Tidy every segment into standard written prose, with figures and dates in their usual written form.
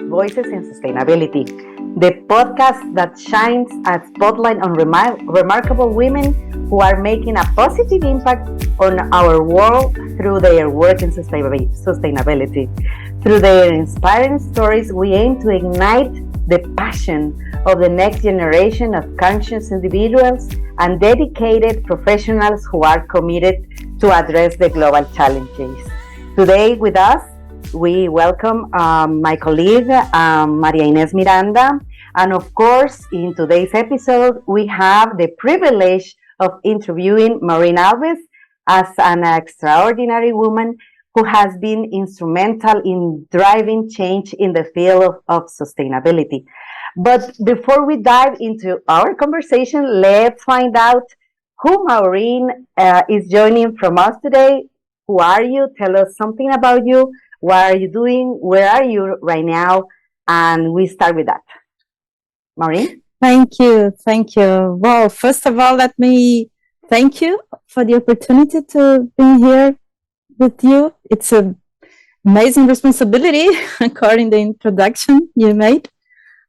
Voices in Sustainability, the podcast that shines a spotlight on remarkable women who are making a positive impact on our world through their work in sustainability. Through their inspiring stories, we aim to ignite the passion of the next generation of conscious individuals and dedicated professionals who are committed to address the global challenges. Today with us, we welcome my colleague, Maria Ines Miranda. And of course, in today's episode, we have the privilege of interviewing Maurem Alves as an extraordinary woman who has been instrumental in driving change in the field of sustainability. But before we dive into our conversation, let's find out who Maurem is joining from us today. Who are you? Tell us something about you. What are you doing? Where are you right now? And we start with that. Maurem? Thank you. Well, first of all, let me thank you for the opportunity to be here with you. It's an amazing responsibility, according to the introduction you made.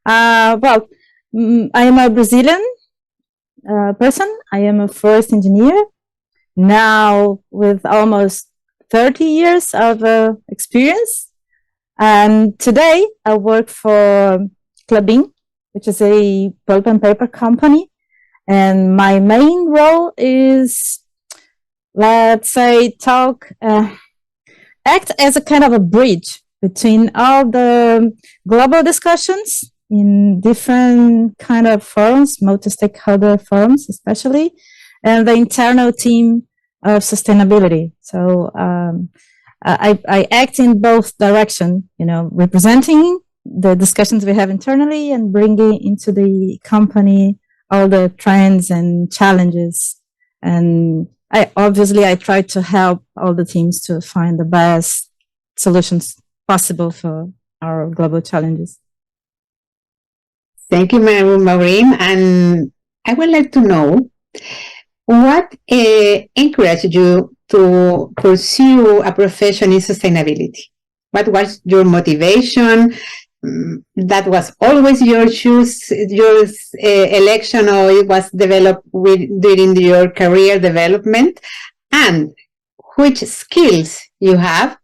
I am a Brazilian person. I am a forest engineer, now with almost 30 years of experience. And today I work for Klabin, which is a pulp and paper company. And my main role is, let's say, act as a kind of a bridge between all the global discussions in different kind of forums, multi-stakeholder forums especially, and the internal team of sustainability. So I act in both directions, representing the discussions we have internally and bringing into the company all the trends and challenges. And I try to help all the teams to find the best solutions possible for our global challenges. Thank you, Maurem. And I would like to know what encouraged you to pursue a profession in sustainability? What was your motivation? That was always your election, or it was developed during your career development? And which skills you have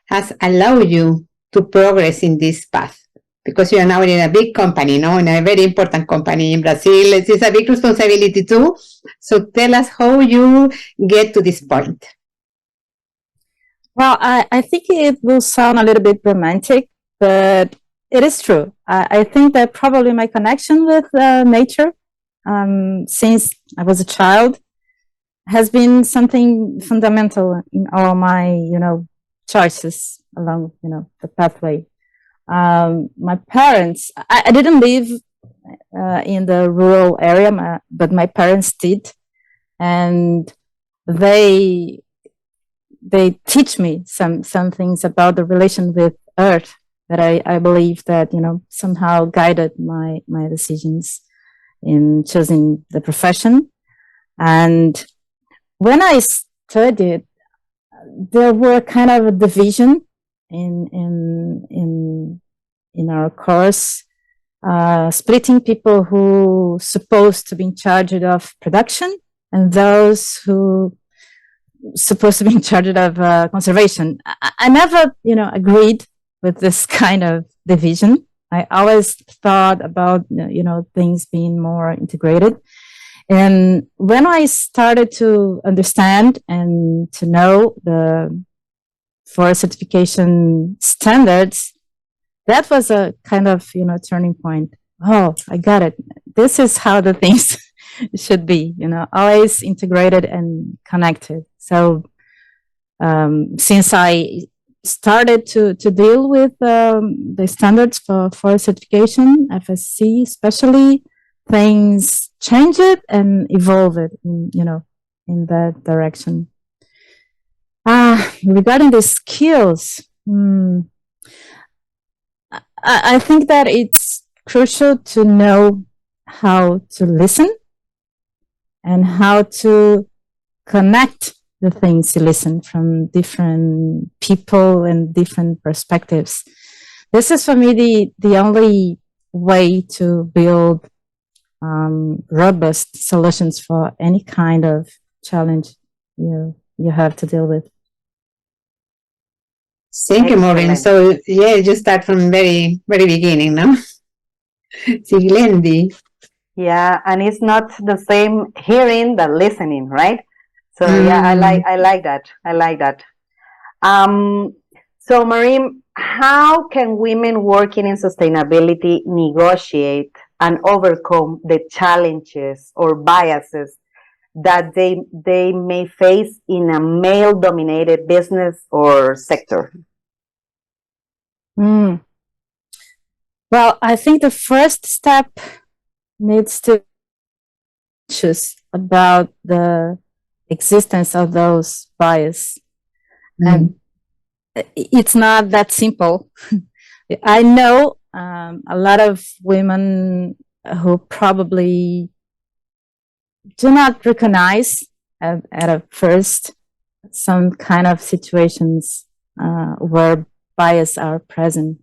has allowed you to progress in this path? Because you are now in a big company, in a very important company in Brazil. It's a big responsibility too. So tell us how you get to this point. Well, I think it will sound a little bit romantic, but it is true. I think that probably my connection with nature, since I was a child, has been something fundamental in all my, choices along, the pathway. My parents, I didn't live in the rural area, but my parents did, and they teach me some things about the relation with earth that I believe that somehow guided my decisions in choosing the profession. And when I studied, there were kind of a division in our course, splitting people who supposed to be in charge of production and those who supposed to be in charge of conservation. I never, agreed with this kind of division. I always thought about, things being more integrated. And when I started to understand and to know the forest certification standards, that was a kind of, turning point. Oh, I got it. This is how the things should be, always integrated and connected. So, since I started to deal with the standards for forest certification, FSC especially, things changed and evolved in that direction. Regarding the skills, I think that it's crucial to know how to listen and how to connect the things you listen from different people and different perspectives. This is for me the only way to build robust solutions for any kind of challenge you have to deal with. Thank you, Maurem. So yeah, you start from very, very beginning, no? Glendy. Yeah, and it's not the same hearing that listening, right? So yeah, I like that. I like that. Um, so Maurem, how can women working in sustainability negotiate and overcome the challenges or biases that they may face in a male dominated business or sector? Well, I think the first step needs to choose about the existence of those bias. And it's not that simple. I know a lot of women who probably do not recognize at first some kind of situations where bias are present.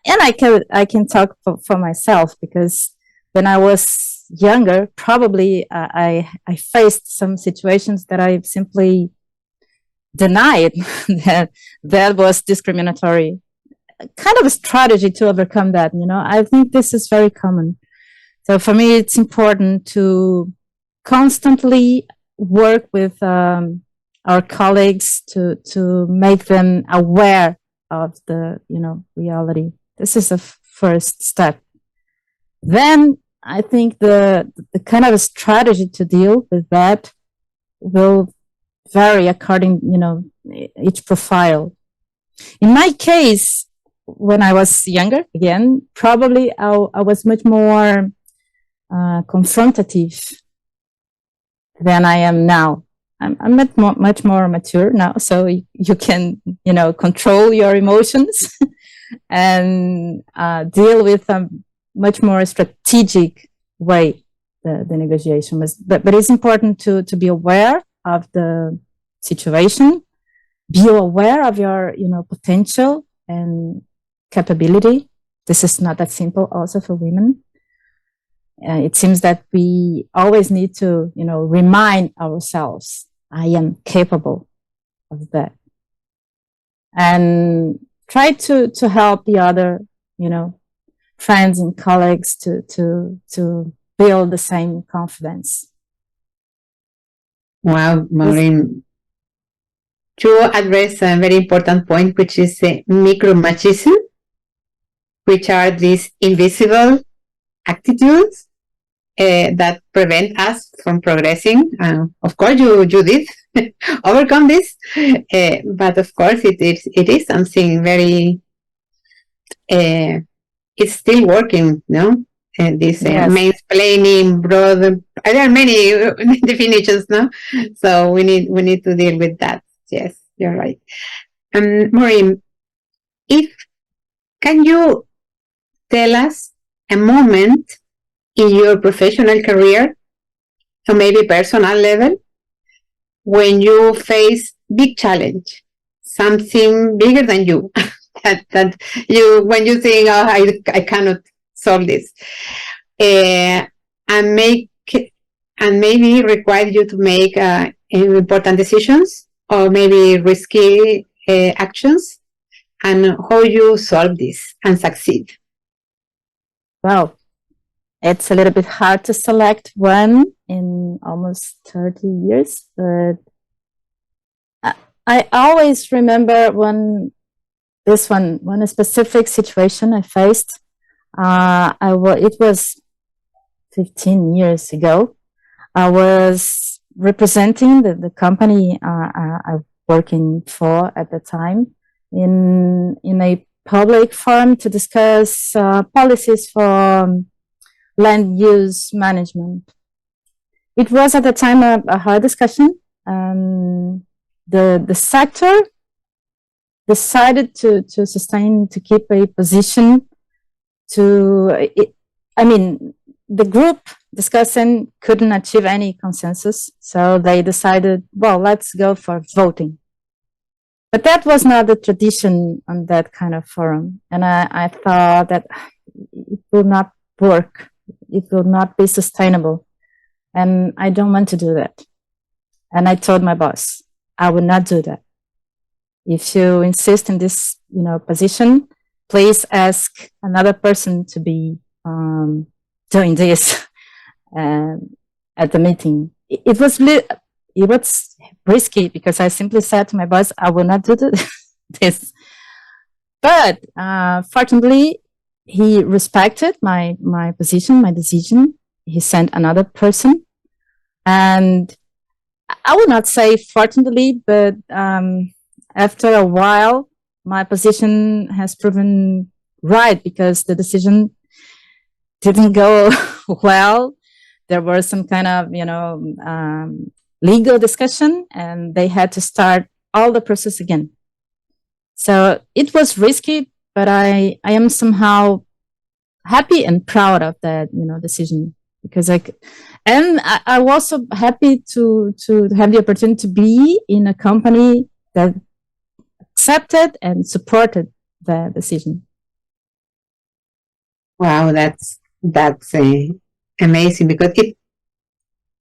And I can talk for myself, because when I was younger, probably I faced some situations that I simply denied that was discriminatory. Kind of a strategy to overcome that, I think this is very common. So for me, it's important to constantly work with our colleagues to make them aware of the reality. This is a first step. Then I think the kind of a strategy to deal with that will vary according each profile. In my case, when I was younger, again, probably I was much more confrontative than I am now. I'm much more mature now, so you can control your emotions and deal with a much more strategic way the negotiation was. But it's important to be aware of the situation, be aware of your potential and capability. This is not that simple also for women. It seems that we always need to remind ourselves, I am capable of that, and try to help the other friends and colleagues to build the same confidence. Wow, Maurem, you address a very important point, which is micromachism, which are these invisible attitudes that prevent us from progressing. Of course, you did overcome this, but of course, it is something very. It's still working, no? This Yes. mansplaining, broad. There are many definitions, no? So we need to deal with that. Yes, you're right. Maurem, can you tell us a moment in your professional career, or maybe personal level, when you face big challenge, something bigger than you, that you, when you think, oh, I cannot solve this, and maybe require you to make important decisions, or maybe risky actions, and how you solve this and succeed? Wow. It's a little bit hard to select one in almost 30 years, but I always remember one specific situation I faced. It was 15 years ago. I was representing the company I was working for at the time in a public forum to discuss policies for land use management. It was at the time a hard discussion. The sector decided to keep a position the group discussing couldn't achieve any consensus, so they decided, well, let's go for voting. But that was not the tradition on that kind of forum. And I thought that it will not work. It will not be sustainable. And I don't want to do that. And I told my boss, I will not do that. If you insist in this, position, please ask another person to be doing this at the meeting. It was risky because I simply said to my boss, I will not do this. But fortunately, he respected my position, my decision. He sent another person. And I would not say fortunately, but after a while, my position has proven right because the decision didn't go well. There was some kind of, legal discussion, and they had to start all the process again. So it was risky, but I am somehow happy and proud of that, decision, because I'm also happy to have the opportunity to be in a company that accepted and supported the decision. Wow, that's amazing, because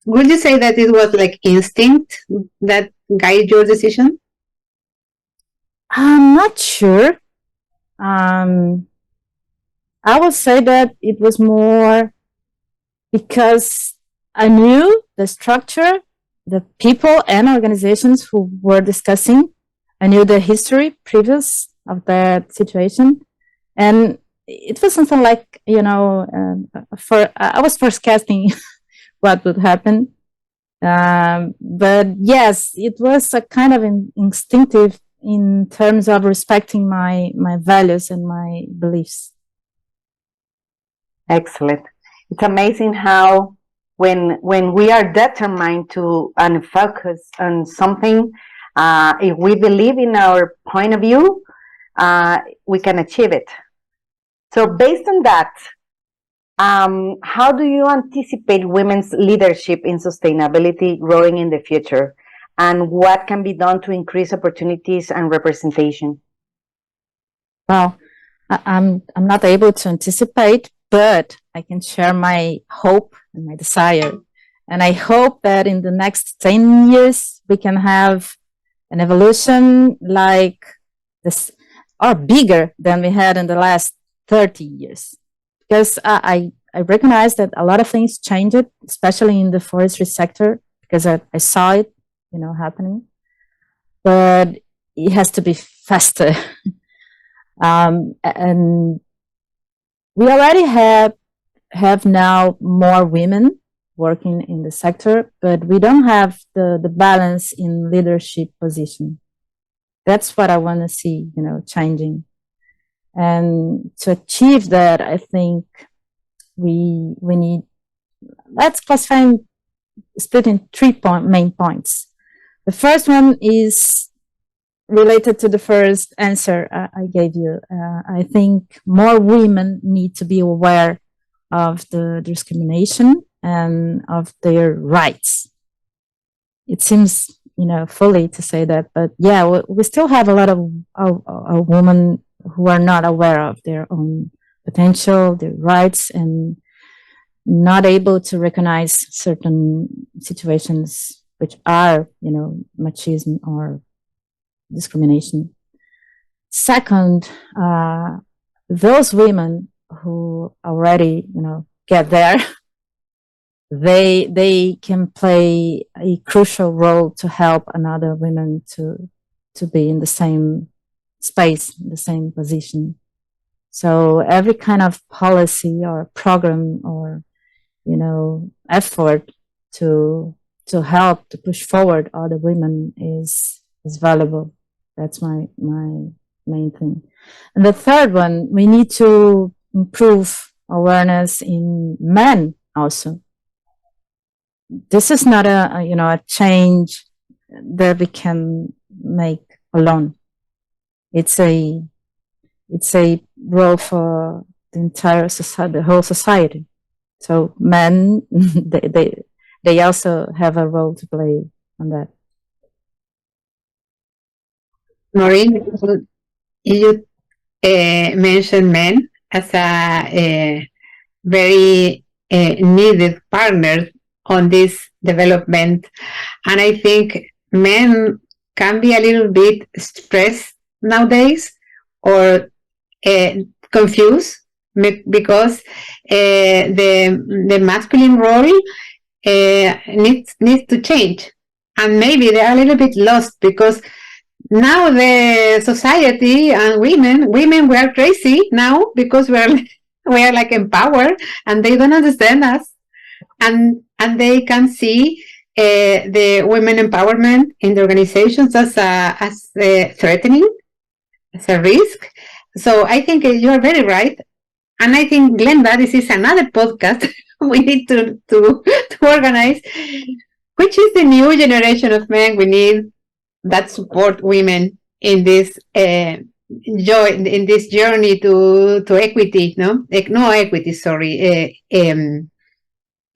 would you say that it was like instinct that guided your decision? I'm not sure. I would say that it was more because I knew the structure, the people and organizations who were discussing. I knew the history previous of that situation. And it was something like, I was forecasting what would happen. But yes, it was a kind of instinctive in terms of respecting my values and my beliefs. Excellent. It's amazing how when we are determined to and focus on something, if we believe in our point of view, we can achieve it. So based on that, how do you anticipate women's leadership in sustainability growing in the future? And what can be done to increase opportunities and representation? Well, I'm not able to anticipate, but I can share my hope and my desire. And I hope that in the next 10 years, we can have an evolution like this, or bigger than we had in the last 30 years. Because I recognize that a lot of things changed, especially in the forestry sector, because I saw it, happening. But it has to be faster. And we already have now more women working in the sector, but we don't have the balance in leadership position. That's what I want to see, changing. And to achieve that, I think we need, let's classify, split in three main points. The first one is related to the first answer I gave you. I think more women need to be aware of the discrimination and of their rights. It seems, fully to say that, but yeah, we still have a lot of women who are not aware of their own potential, their rights, and not able to recognize certain situations which are, machismo or discrimination. Second, those women who already, get there, they can play a crucial role to help another women to be in the same space, in the same position. So every kind of policy or program or, effort to help to push forward other women is valuable. That's my main thing. And the third one, we need to improve awareness in men also. This is not a change that we can make alone. It's a role for the entire society, the whole society. So men, they also have a role to play on that. Maureen, you mentioned men as a very needed partner on this development. And I think men can be a little bit stressed nowadays or uh, confused because the masculine role needs to change. And maybe they are a little bit lost because now the society and women we are crazy now because we are like empowered and they don't understand us and they can see the women empowerment in the organizations as threatening, as a risk. So I think you are very right, and I think Glenda, this is another podcast we need to organize. Which is the new generation of men we need that support women in this in this journey to equity, no equity, sorry,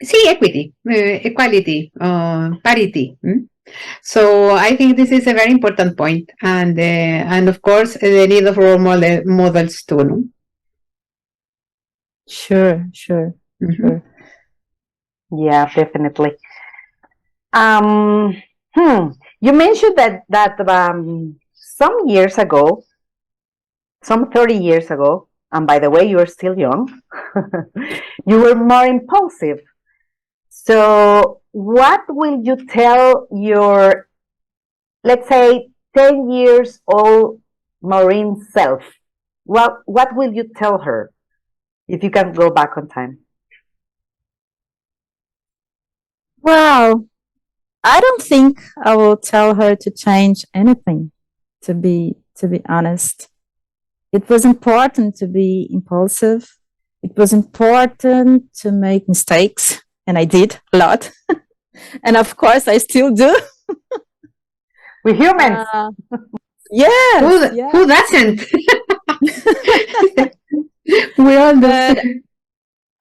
see equity, equality, parity. So I think this is a very important point, and of course the need of role models too. No? Sure. Mm-hmm. Yeah, definitely. Um, You mentioned that some years ago, some 30 years ago, and by the way, you're still young, you were more impulsive. So, what will you tell your, let's say, 10 years old Maureen self? What will you tell her if you can go back on time? Well, I don't think I will tell her to change anything, to be honest. It was important to be impulsive. It was important to make mistakes, and I did a lot. And of course, I still do. We're humans. Yes, Who doesn't? We all do. but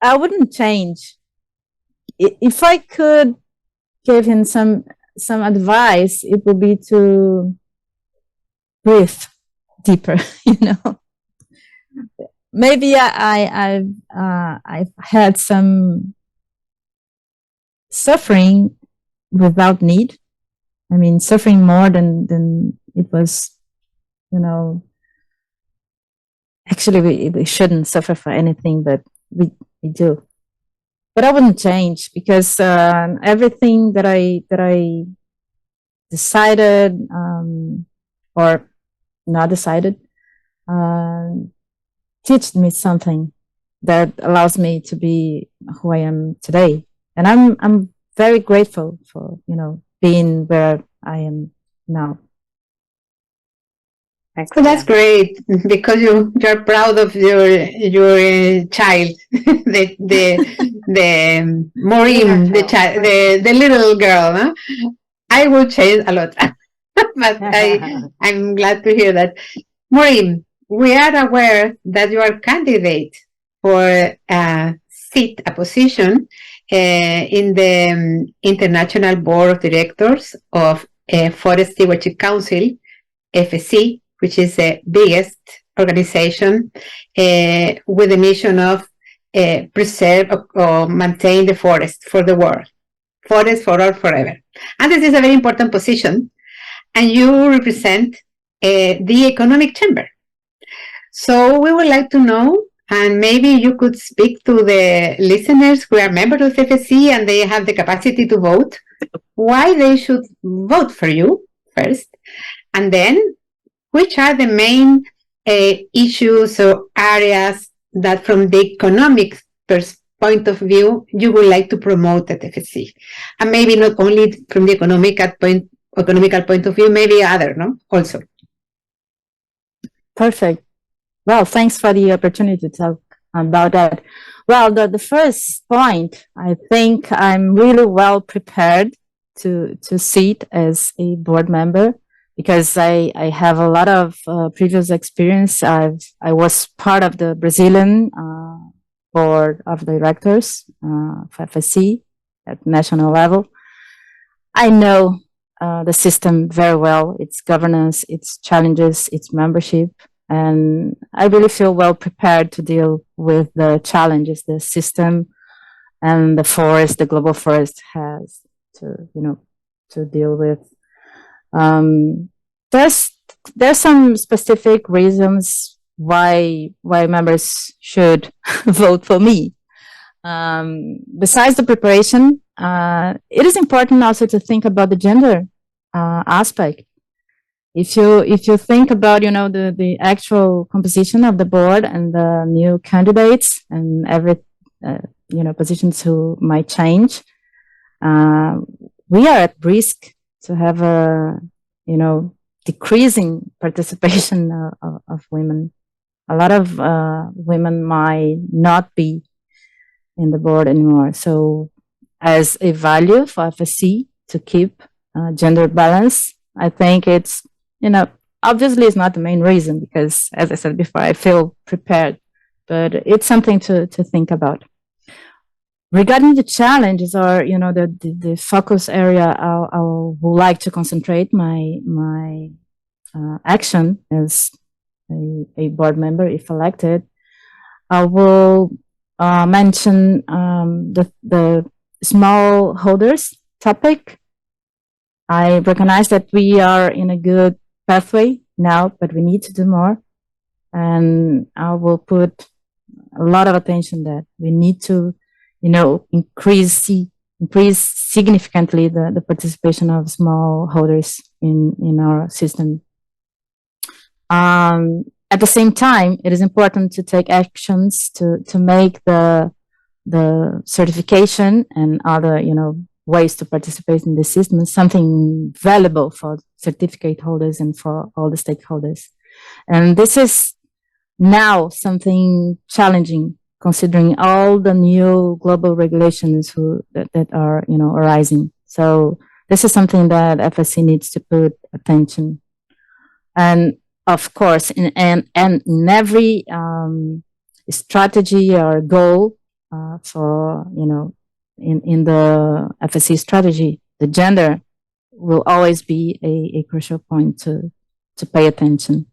I wouldn't change. If I could give him some advice, it would be to breathe deeper. Maybe I've had some suffering without need. I mean, suffering more than it was. Actually, we shouldn't suffer for anything, but we do. But I wouldn't change because everything that I decided or not decided teach me something that allows me to be who I am today, and I'm very grateful for being where I am now. So that's great because you're proud of your child, the Maureen, the child, the little girl. Huh? I will change a lot, but I'm glad to hear that. Maureen, we are aware that you are a candidate for a seat, a position in the International Board of Directors of Forest Stewardship Council, FSC, which is the biggest organization with the mission of preserve or maintain the forest for the world. Forest for all, forever. And this is a very important position. And you represent the economic chamber. So we would like to know, and maybe you could speak to the listeners who are members of FSC and they have the capacity to vote, why they should vote for you first. And then which are the main issues or areas that from the economic point of view you would like to promote at FSC? And maybe not only from the economical point of view, maybe other, no? Also. Perfect. Well, thanks for the opportunity to talk about that. Well, the first point, I think I'm really well prepared to sit as a board member, because I have a lot of previous experience. I was part of the Brazilian board of directors for FSC at national level. I know the system very well, its governance, its challenges, its membership. And I really feel well prepared to deal with the challenges the system and the forest, the global forest has to deal with. There's some specific reasons why members should vote for me. Besides the preparation, it is important also to think about the gender aspect. If you think about the actual composition of the board and the new candidates and every positions who might change, we are at risk to have a decreasing participation of women. A lot of women might not be in the board anymore. So as a value for FSC to keep gender balance, I think it's, obviously it's not the main reason because, as I said before, I feel prepared, but it's something to think about. Regarding the challenges or, the focus area, I would like to concentrate my action as a board member, if elected. I will mention the small holders topic. I recognize that we are in a good pathway now, but we need to do more. And I will put a lot of attention that we need to, increase significantly the participation of small holders in our system. At the same time, it is important to take actions to make the certification and other, ways to participate in the system something valuable for certificate holders and for all the stakeholders. And this is now something challenging, considering all the new global regulations that are, arising. So this is something that FSC needs to put attention. And of course, in every strategy or goal for, in the FSC strategy, the gender will always be a crucial point to pay attention.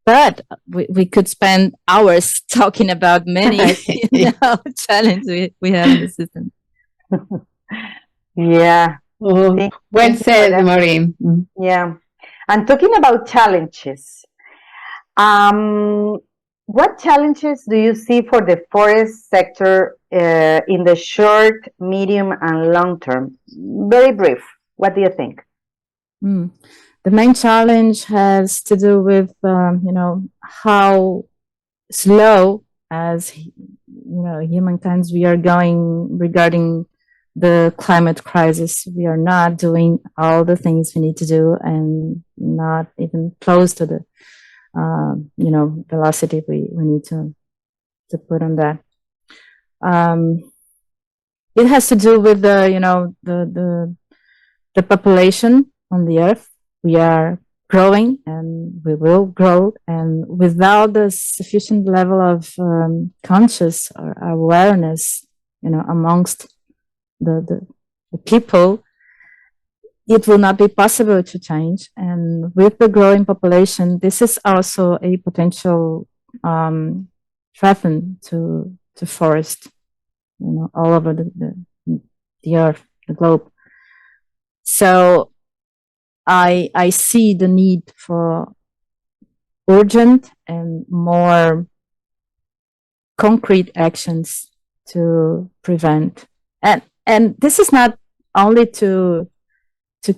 But we could spend hours talking about many challenges we have in the system. Yeah. Well said, Maurem. Yeah. And talking about challenges, what challenges do you see for the forest sector in the short, medium, and long term? Very brief. What do you think? The main challenge has to do with, how slow as, humankind we are going regarding the climate crisis. We are not doing all the things we need to do and not even close to the, velocity we need to put on that. It has to do with the population on the earth. We are growing and we will grow, and without the sufficient level of conscious or awareness, amongst the people, it will not be possible to change. And with the growing population, this is also a potential threat to forest, all over the earth, the globe. So I see the need for urgent and more concrete actions to prevent. And this is not only to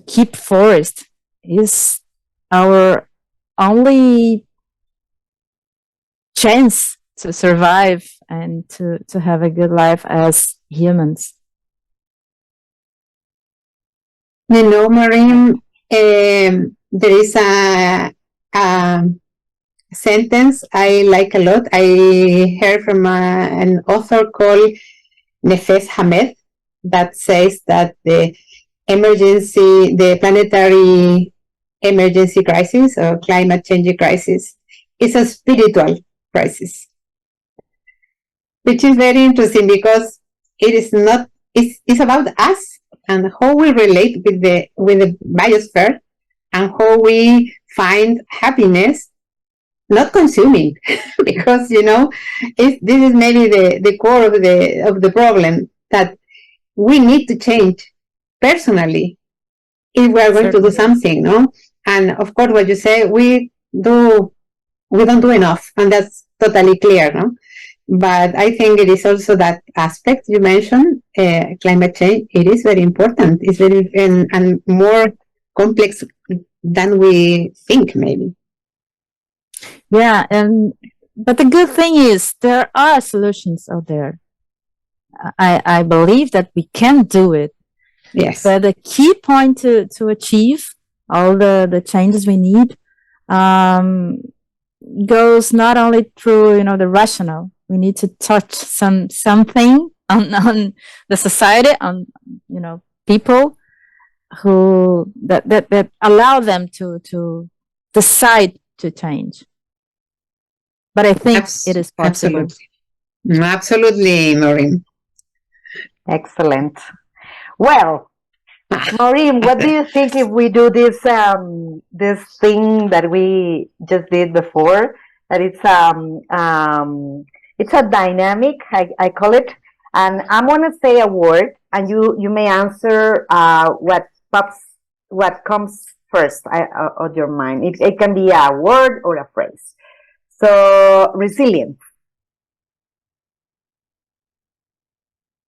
keep forest, is our only chance to survive and to have a good life as humans. Maurem, there is a sentence I like a lot. I heard from an author called Nefes Hamed that says that the planetary emergency crisis or climate change crisis is a spiritual crisis, which is very interesting because it's about us. and how we relate with the biosphere, and how we find happiness, not consuming, because this is maybe the core of the problem, that we need to change personally if we are going to do something, no? And of course, what you say, we don't do enough, and that's totally clear, no? But I think it is also that aspect you mentioned, climate change. It is very important. It's very and more complex than we think, maybe. Yeah, but the good thing is there are solutions out there. I believe that we can do it. Yes. But the key point to achieve all the changes we need goes not only through the rational. We need to touch something on the society, on people who that allow them to decide to change. But I think it is possible. Absolutely, Maurem. Excellent. Well, Maurem, what do you think if we do this this thing that we just did before? That it's a dynamic, I call it, and I'm gonna say a word, and you may answer what comes first on your mind. It can be a word or a phrase. So, resilient.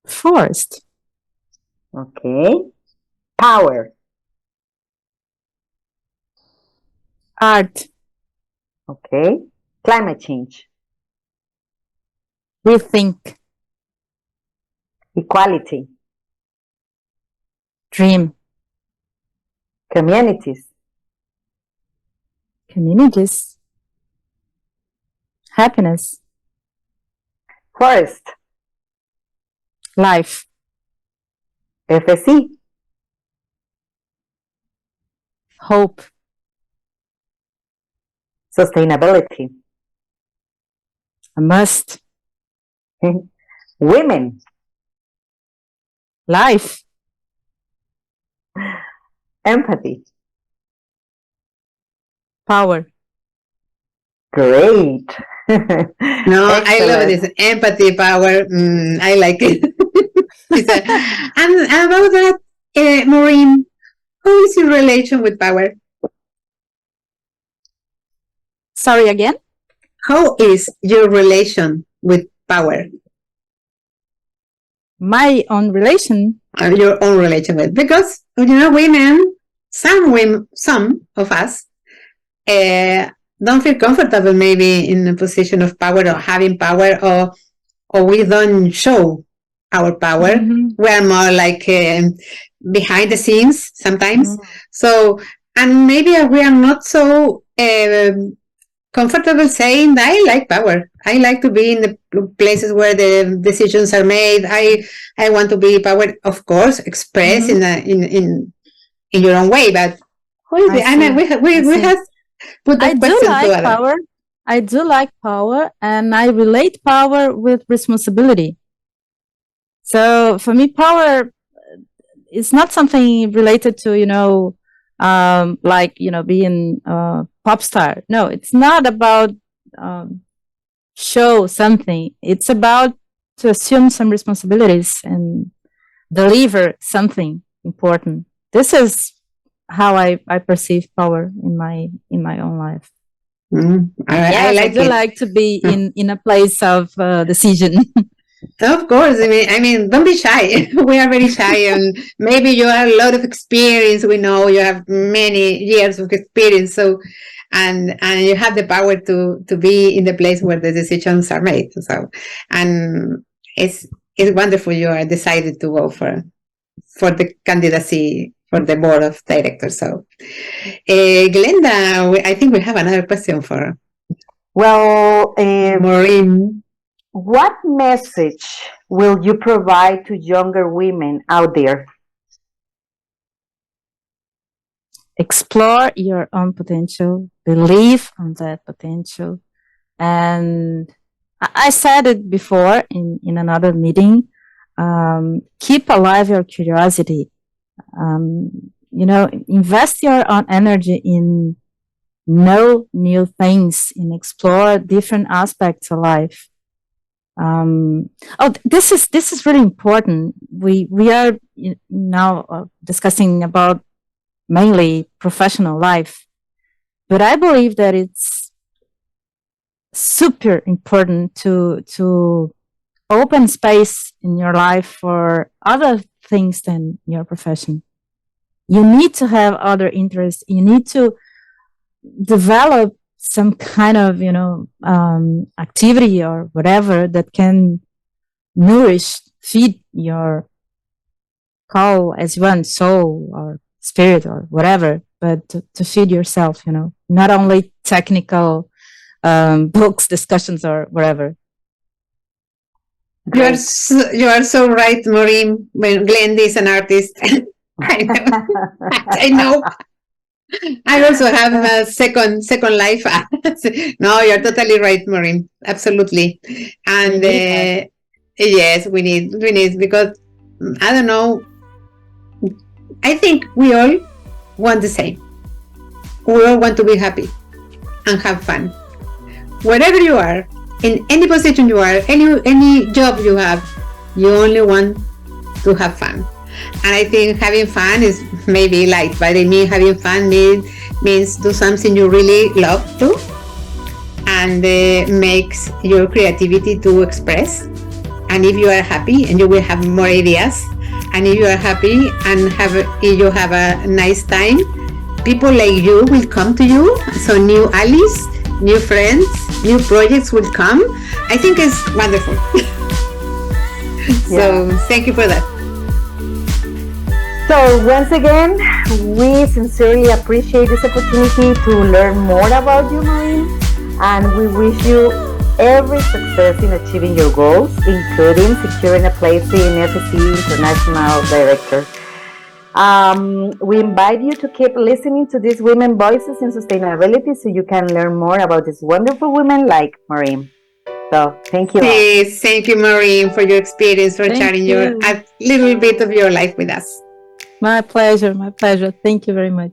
Forest. Okay. Power. Art. Okay. Climate change. Rethink. Equality. Dream. Communities. Communities. Happiness. Forest. Life. FSC. Hope. Sustainability. A must. Women. Life. Empathy. Power. Great. No, I love this empathy, power. I like it. And about that, Maurem, how is your relation with power? Sorry, again? How is your relation with power? My own relation? Your own relation with, because women, some of us don't feel comfortable maybe in a position of power or having power, or we don't show our power. Mm-hmm. We are more like behind the scenes sometimes. Mm-hmm. So, and maybe we are not so comfortable saying that I like power. I like to be in the places where the decisions are made. I want to be power, of course, expressed in your own way. But who is it? I mean, we have put that question to others. Power. I do like power, and I relate power with responsibility. So for me, power is not something related to being a pop star. No, it's not about show something. It's about to assume some responsibilities and deliver something important. This is how I perceive power in my own life. I do like to be in a place of decision. Of course, I mean, don't be shy. We are very shy, and maybe you have a lot of experience. We know you have many years of experience, so and you have the power to be in the place where the decisions are made. So, and it's wonderful you are decided to go for the candidacy for the board of directors. So, Glenda, I think we have another question for. Well, Maurem. What message will you provide to younger women out there? Explore your own potential, believe on that potential. And I said it before in another meeting, keep alive your curiosity. Invest your own energy in know new things, in explore different aspects of life. This is really important. We are now discussing about mainly professional life, but I believe that it's super important to open space in your life for other things than your profession. You need to have other interests. You need to develop some kind of activity or whatever that can feed your call, as you want, soul or spirit or whatever, but to feed yourself, not only technical books, discussions, or whatever. You are so right, Maurem. When Glenda is an artist, I know. I know. I also have a second life. No, you're totally right, Maurem. Absolutely. And yes, we need because I don't know. I think we all want the same. We all want to be happy and have fun. Wherever you are, in any position you are, any job you have, you only want to have fun. And I think having fun is maybe light, but I mean having fun means do something you really love to, and makes your creativity to express. And if you are happy, and you will have more ideas, and if you are happy and if you have a nice time, people like you will come to you. So new allies, new friends, new projects will come. I think it's wonderful. So thank you for that. So once again, we sincerely appreciate this opportunity to learn more about you, Maurem, and we wish you every success in achieving your goals, including securing a place in FEC International Director. We invite you to keep listening to these women voices in sustainability so you can learn more about these wonderful women like Maurem. So thank you. Yes, thank you, Maurem, for your experience, for sharing a little bit of your life with us. My pleasure. Thank you very much.